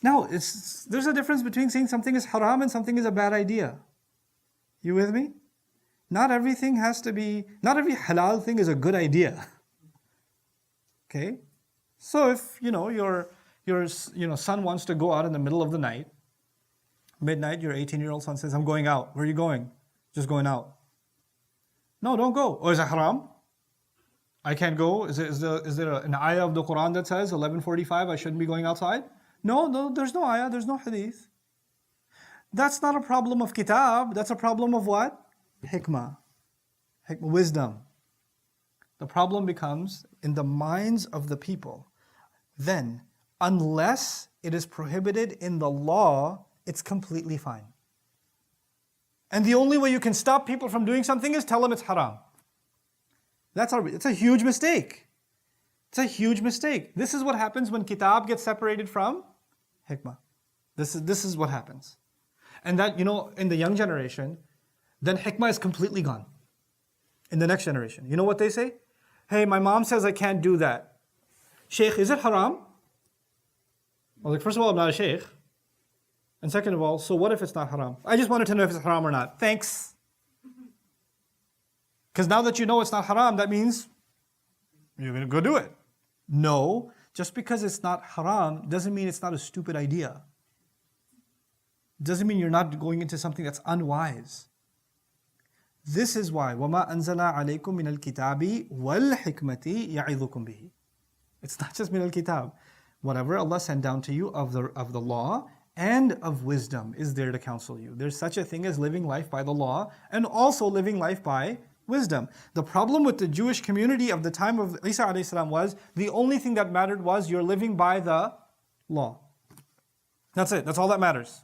Speaker 2: Now, there's a difference between saying something is haram and something is a bad idea. You with me? Not every halal thing is a good idea. Okay? So if, your son wants to go out in the middle of the night, midnight, your 18-year-old son says, I'm going out. Where are you going? Just going out. No, don't go. Oh, is it haram? I can't go? Is there an ayah of the Quran that says 11:45 I shouldn't be going outside? No, there's no ayah, there's no hadith. That's not a problem of kitab, that's a problem of what? Hikmah, wisdom. The problem becomes in the minds of the people. Then, unless it is prohibited in the law, it's completely fine. And the only way you can stop people from doing something is tell them it's haram. It's a huge mistake. It's a huge mistake. This is what happens when kitab gets separated from hikmah. This is what happens. And that, in the young generation, then hikmah is completely gone. In the next generation. You know what they say? Hey, my mom says I can't do that. Shaykh, is it haram? Well, first of all, I'm not a shaykh. And second of all, so what if it's not haram? I just wanted to know if it's haram or not. Thanks. Because now that you know it's not haram, that means you're going to go do it. No, just because it's not haram doesn't mean it's not a stupid idea. Doesn't mean you're not going into something that's unwise. This is why وَمَا أَنزَلَ عَلَيْكُم مِّنَ الْكِتَابِ وَالْحِكْمَةِ يَعِظُكُم بِهِ. It's not just min al-kitab. Whatever Allah sent down to you of the law and of wisdom is there to counsel you. There's such a thing as living life by the law and also living life by wisdom. The problem with the Jewish community of the time of Isa alayhi salam was the only thing that mattered was you're living by the law. That's it. That's all that matters.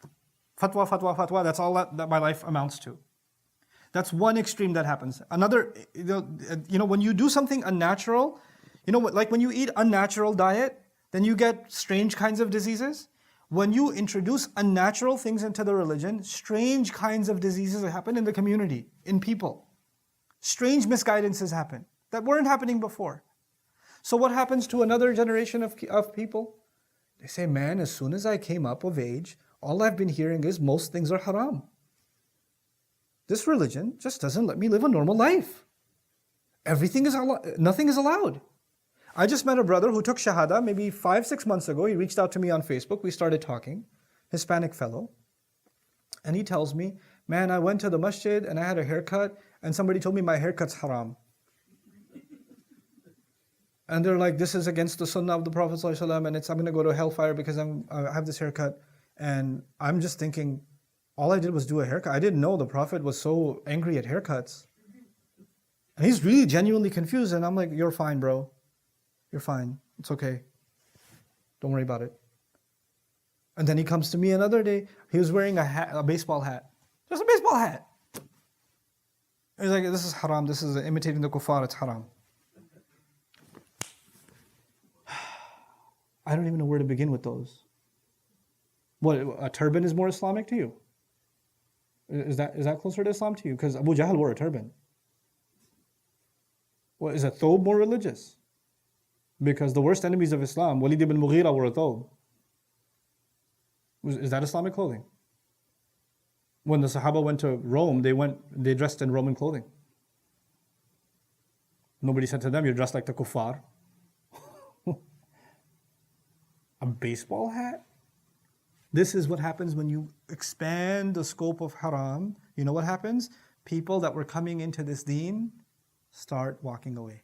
Speaker 2: Fatwa, fatwa, fatwa. That's all that my life amounts to. That's one extreme that happens. Another, when you do something unnatural, like when you eat unnatural diet, then you get strange kinds of diseases. When you introduce unnatural things into the religion, strange kinds of diseases happen in the community, in people. Strange misguidances happen that weren't happening before. So what happens to another generation of people? They say, man, as soon as I came up of age, all I've been hearing is most things are haram. This religion just doesn't let me live a normal life. Nothing is allowed. I just met a brother who took Shahada maybe 5-6 months ago. He reached out to me on Facebook. We started talking, Hispanic fellow. And he tells me, man, I went to the masjid and I had a haircut and somebody told me my haircut's haram. And they're like, this is against the sunnah of the Prophet ﷺ, and I'm going to go to hellfire because I have this haircut. And I'm just thinking, all I did was do a haircut. I didn't know the Prophet was so angry at haircuts. And he's really genuinely confused. And I'm like, you're fine, bro. You're fine. It's okay. Don't worry about it. And then he comes to me another day. He was wearing a baseball hat. Just a baseball hat. He's like, this is haram. This is imitating the kuffar. It's haram. I don't even know where to begin with those. What, a turban is more Islamic to you? Is that closer to Islam to you? Because Abu Jahl wore a turban. What, is a thobe more religious? Because the worst enemies of Islam, Walid ibn Mughira wore a thobe. Is that Islamic clothing? When the Sahaba went to Rome, they dressed in Roman clothing. Nobody said to them, you're dressed like the kuffar. A baseball hat? This is what happens when you expand the scope of haram. You know what happens? People that were coming into this deen start walking away.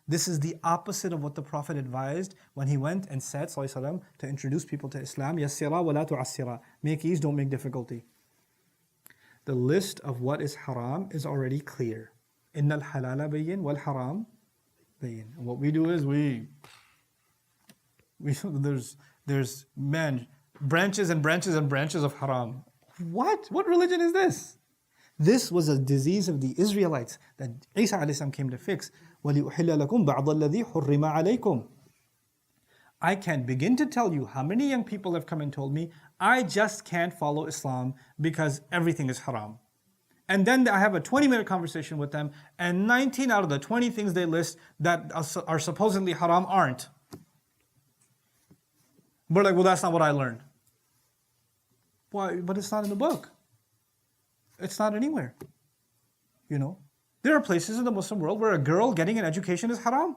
Speaker 2: This is the opposite of what the Prophet advised when he went and said, sallallahu alaihi wasallam, to introduce people to Islam. Yassira wa la tu'assira. Make ease, don't make difficulty. The list of what is haram is already clear. Innal halala bayyin wal haram bayyin. And what we do is there's branches and branches and branches of haram. What religion is this? This was a disease of the Israelites that Isa alayhi salam came to fix. وَلِأُحِلَّ لَكُمْ بَعْضَ الَّذِي حُرِّمَ عَلَيْكُمْ. I can't begin to tell you how many young people have come and told me, I just can't follow Islam because everything is haram. And then I have a 20-minute conversation with them, and 19 out of the 20 things they list that are supposedly haram aren't. We're like, well, that's not what I learned. Why? But it's not in the book. It's not anywhere. You know? There are places in the Muslim world where a girl getting an education is haram.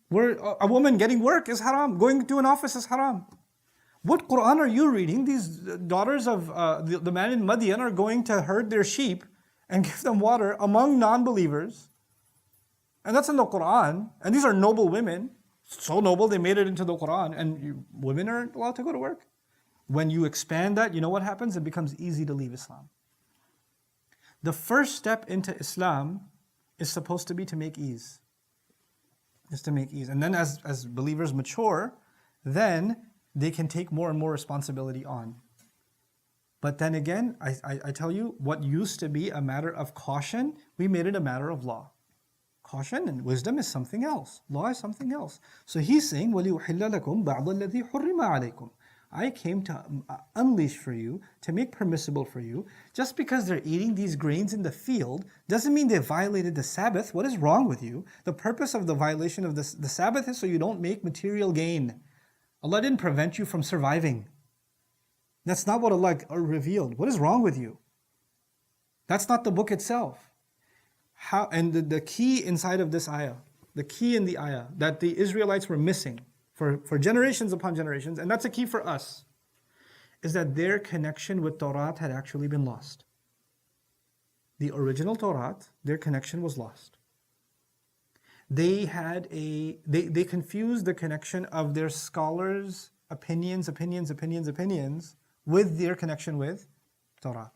Speaker 2: Where a woman getting work is haram. Going to an office is haram. What Quran are you reading? These daughters of the man in Madian are going to herd their sheep and give them water among non-believers. And that's in the Quran. And these are noble women. So noble, they made it into the Quran. And women aren't allowed to go to work. When you expand that, you know what happens? It becomes easy to leave Islam. The first step into Islam is supposed to be to make ease. Is to make ease. And then as believers mature, then they can take more and more responsibility on. But then again, I tell you, what used to be a matter of caution, we made it a matter of law. Caution and wisdom is something else. Law is something else. So he's saying, وَلِيُحِلَّ لَكُمْ بَعْضَ الَّذِي حُرِّمَ عَلَيْكُمْ. I came to unleash for you, to make permissible for you. Just because they're eating these grains in the field doesn't mean they violated the Sabbath. What is wrong with you? The purpose of the violation of the Sabbath is so you don't make material gain. Allah didn't prevent you from surviving. That's not what Allah revealed. What is wrong with you? That's not the book itself. And the key inside of this ayah, the key in the ayah that the Israelites were missing for generations upon generations, and that's a key for us, is that their connection with Torah had actually been lost. The original Torah, their connection was lost. They confused the connection of their scholars' opinions with their connection with Torah.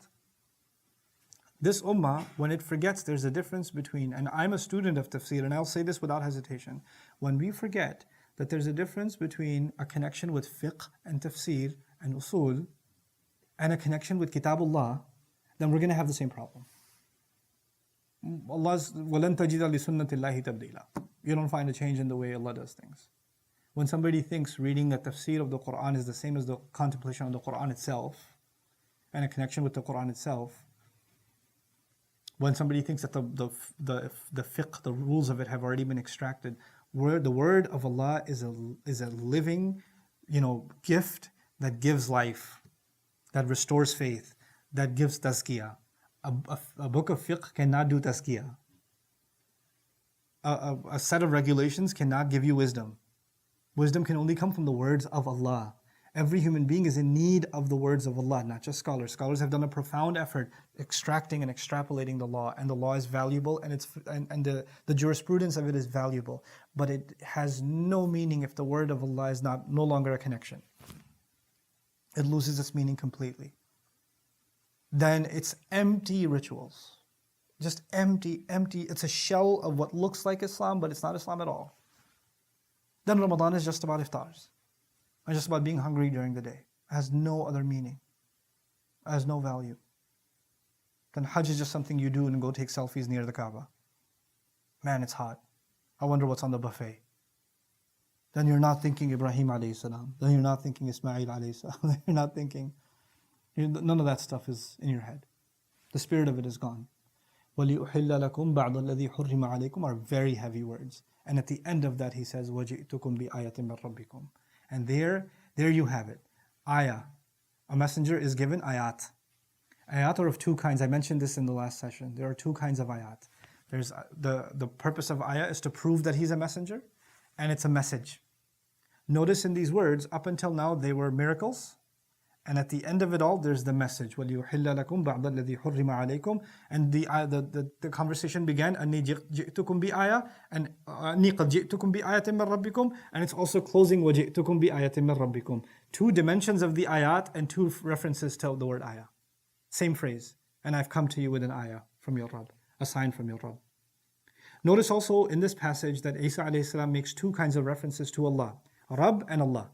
Speaker 2: This ummah, when it forgets there's a difference between, and I'm a student of tafsir, and I'll say this without hesitation, when we forget that there's a difference between a connection with fiqh and tafsir and usul and a connection with kitabullah, then we're going to have the same problem. Allah's وَلَن تَجِدَ لِسُنَّةِ اللَّهِ تَبْدِيلًا. You don't find a change in the way Allah does things. When somebody thinks reading a tafsir of the Quran is the same as the contemplation of the Quran itself, and a connection with the Quran itself, when somebody thinks that the fiqh, the rules of it have already been extracted, the word of Allah is a living, gift that gives life, that restores faith, that gives tazkiyah. A book of fiqh cannot do tazkiyah. A set of regulations cannot give you wisdom. Wisdom can only come from the words of Allah. Every human being is in need of the words of Allah, not just scholars. Scholars have done a profound effort extracting and extrapolating the law, and the law is valuable, and the jurisprudence of it is valuable. But it has no meaning if the word of Allah is no longer a connection. It loses its meaning completely. Then it's empty rituals. Just empty. It's a shell of what looks like Islam, but it's not Islam at all. Then Ramadan is just about iftars. It's just about being hungry during the day. It has no other meaning. It has no value. Then Hajj is just something you do and go take selfies near the Kaaba. Man, it's hot. I wonder what's on the buffet. Then you're not thinking Ibrahim alayhi salam. Then you're not thinking Ismail alayhi salam. Then you're not thinking, none of that stuff is in your head. The spirit of it is gone. وَلِيُحِلَّ لَكُمْ بَعْضَ الَّذِي حُرِّمَ عَلَيْكُمْ are very heavy words. And at the end of that he says, وَجِئْتُكُمْ بِآيَةٍ مِّن رَبِّكُمْ. And there you have it. Ayah. A messenger is given ayat. Ayat are of two kinds. I mentioned this in the last session. There are two kinds of ayat. There's the purpose of ayah is to prove that he's a messenger, and it's a message. Notice in these words, up until now they were miracles, and at the end of it all there's the message. وَلِيُحِلَّ لَكُمْ بَعْضَ الَّذِي حُرِّمَ عَلَيْكُمْ. And the conversation began, أَنِّي جِئْتُكُمْ بِآيَةٍ, and أَنِّي قَدْ جِئْتُكُمْ بِآيَةٍ مِّن رَبِّكُمْ, and it's also closing وَجِئْتُكُمْ بِآيَةٍ مِّن رَبِّكُمْ. Two dimensions of the ayat and two references to the word ayah. Same phrase. And I've come to you with an ayah from your Rabb, a sign from your Rabb. Notice also in this passage that Isa alayhi salam makes two kinds of references to Allah, Rabb and Allah.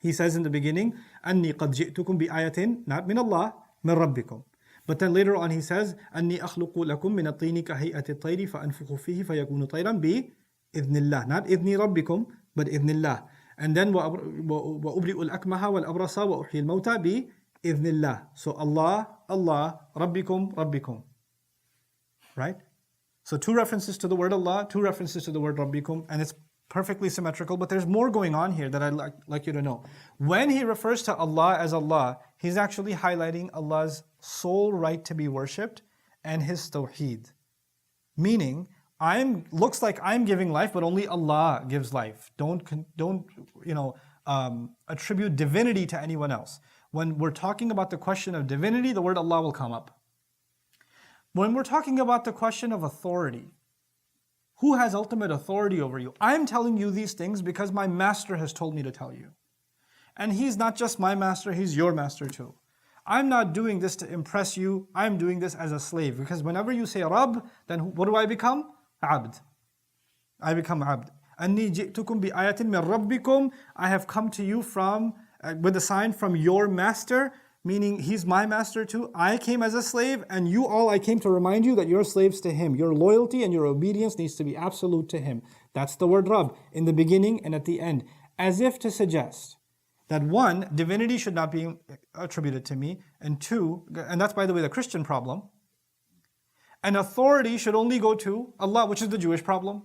Speaker 2: He says in the beginning, أَنِّي قَدْ جِئْتُكُمْ بِآيَةٍ, not min Allah, min Rabbikum. But then later on he says, أَنِّي أَخْلُقُ لَكُم مِّنَ الطِّينِ كَهَيْئَةِ الطَّيْرِ فَأَنفُخُ فِيهِ فَيَكُونُ طَيْرًا بِإِذْنِ اللَّهِ. Not إِذْنِ رَبِّكُم, but إِذْنِ اللَّهِ. And then وَأُبْرِئُ الْأَكْمَهَ وَالْأَبْرَصَ وَأُحْيِي الْمَوْتَى بِإِذْنِ اللَّهِ. So Allah, Rabbikum, Rabbikum. Right? So two references to the word Allah, two references to the word Rabbikum, and it's perfectly symmetrical, but there's more going on here that I'd like you to know. When he refers to Allah as Allah, he's actually highlighting Allah's sole right to be worshipped and his tawheed. Meaning, looks like I'm giving life, but only Allah gives life. Don't attribute divinity to anyone else. When we're talking about the question of divinity, the word Allah will come up. When we're talking about the question of authority, who has ultimate authority over you? I'm telling you these things because my master has told me to tell you. And he's not just my master, he's your master too. I'm not doing this to impress you, I'm doing this as a slave. Because whenever you say Rabb, then what do I become? Abd. I become Abd. أَنِّي جِئْتُكُمْ بِآيَةٍ مِّن رَبِّكُمْ. I have come to you with a sign from your master, meaning he's my master too. I came as a slave, and I came to remind you that you're slaves to him. Your loyalty and your obedience needs to be absolute to him. That's the word Rabb, in the beginning and at the end. As if to suggest that one, divinity should not be attributed to me, and two, and that's by the way the Christian problem, and authority should only go to Allah, which is the Jewish problem.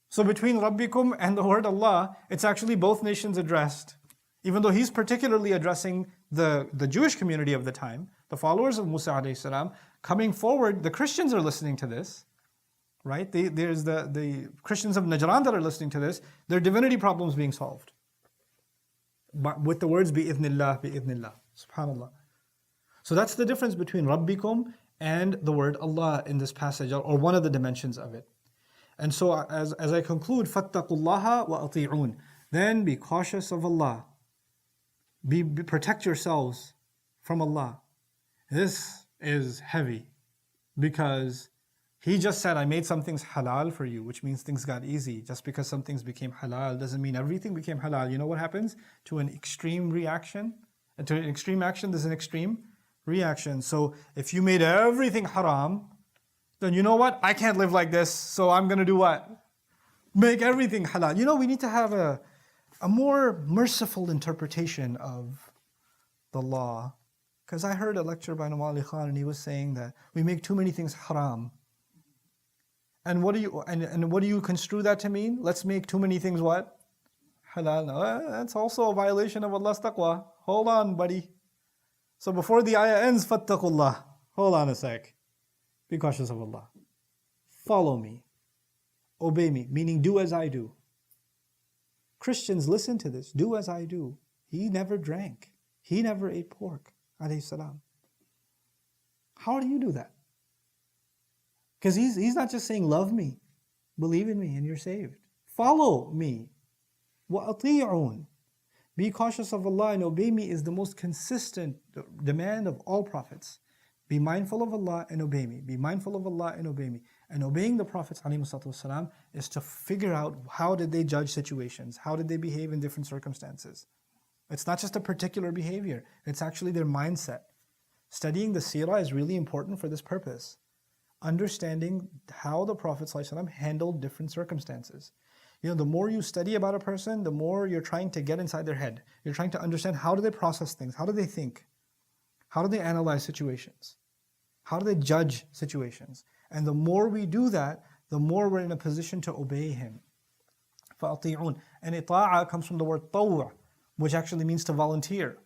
Speaker 2: So between Rabbikum and the word Allah, it's actually both nations addressed. Even though he's particularly addressing the Jewish community of the time, the followers of Musa alayhi salam, coming forward, the Christians are listening to this, right? There's the Christians of Najran that are listening to this, their divinity problems being solved. But with the words, bi'idhnillah, bi'idhnillah, subhanallah. So that's the difference between Rabbikum and the word Allah in this passage, or one of the dimensions of it. And so as I conclude, فَاتَّقُوا اللَّهَ وَأَطِيعُونَ. Then be cautious of Allah. Protect yourselves from Allah. This is heavy because he just said, I made some things halal for you, which means things got easy. Just because some things became halal doesn't mean everything became halal. You know what happens? To an extreme reaction, to an extreme action, there's an extreme reaction. So if you made everything haram, then you know what? I can't live like this, so I'm going to do what?
Speaker 1: make everything halal. You know, we need to have a more merciful interpretation of the law. Because I heard a lecture by Nawal Ali Khan and he was saying that we make too many things haram. And what do you construe that to mean? Let's make too many things what? Halal. No, that's also a violation of Allah's taqwa. Hold on, buddy. So before the ayah ends, fattaqullah. Hold on a sec. Be cautious of Allah. Follow me. Obey me, meaning do as I do. Christians, listen to this. Do as I do. He never drank. He never ate pork. Alayhi salam. How do you do that? Because he's not just saying, love me, believe in me, and you're saved. Follow me. وَأَطِيعُونَ. Be cautious of Allah and obey me is the most consistent demand of all prophets. Be mindful of Allah and obey me. Be mindful of Allah and obey me. And obeying the Prophets ﷺ is to figure out how did they judge situations, how did they behave in different circumstances. It's not just a particular behavior, it's actually their mindset. Studying the seerah is really important for this purpose. Understanding how the Prophet ﷺ handled different circumstances. You know, the more you study about a person, the more you're trying to get inside their head. You're trying to understand how do they process things, how do they think, how do they analyze situations, how do they judge situations. And the more we do that, the more we're in a position to obey Him. فَأَطِيعُونَ. And ita'a comes from the word taw', which actually means to volunteer.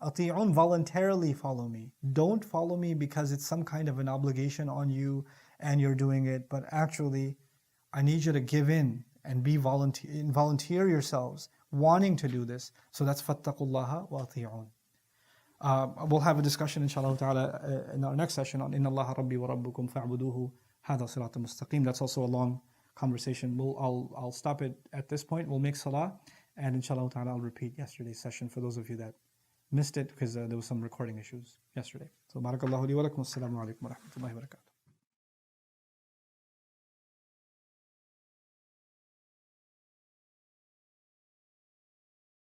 Speaker 1: Ati'un, voluntarily follow me. Don't follow me because it's some kind of an obligation on you and you're doing it, but actually, I need you to give in and volunteer yourselves, wanting to do this. So that's fattaqullaha wa ati'un. We'll have a discussion inshallah ta'ala in our next session on Inna Allah Rabbi wa Rabbukum fa'buduhu hadha siratul mustaqim. That's also a long conversation. I'll stop it at this point. We'll make salah and inshallah ta'ala I'll repeat yesterday's session for those of you that missed it because there was some recording issues yesterday. So barakallahu li wa lakum. Assalamu alaikum wa rahmatullahi wa barakatuh.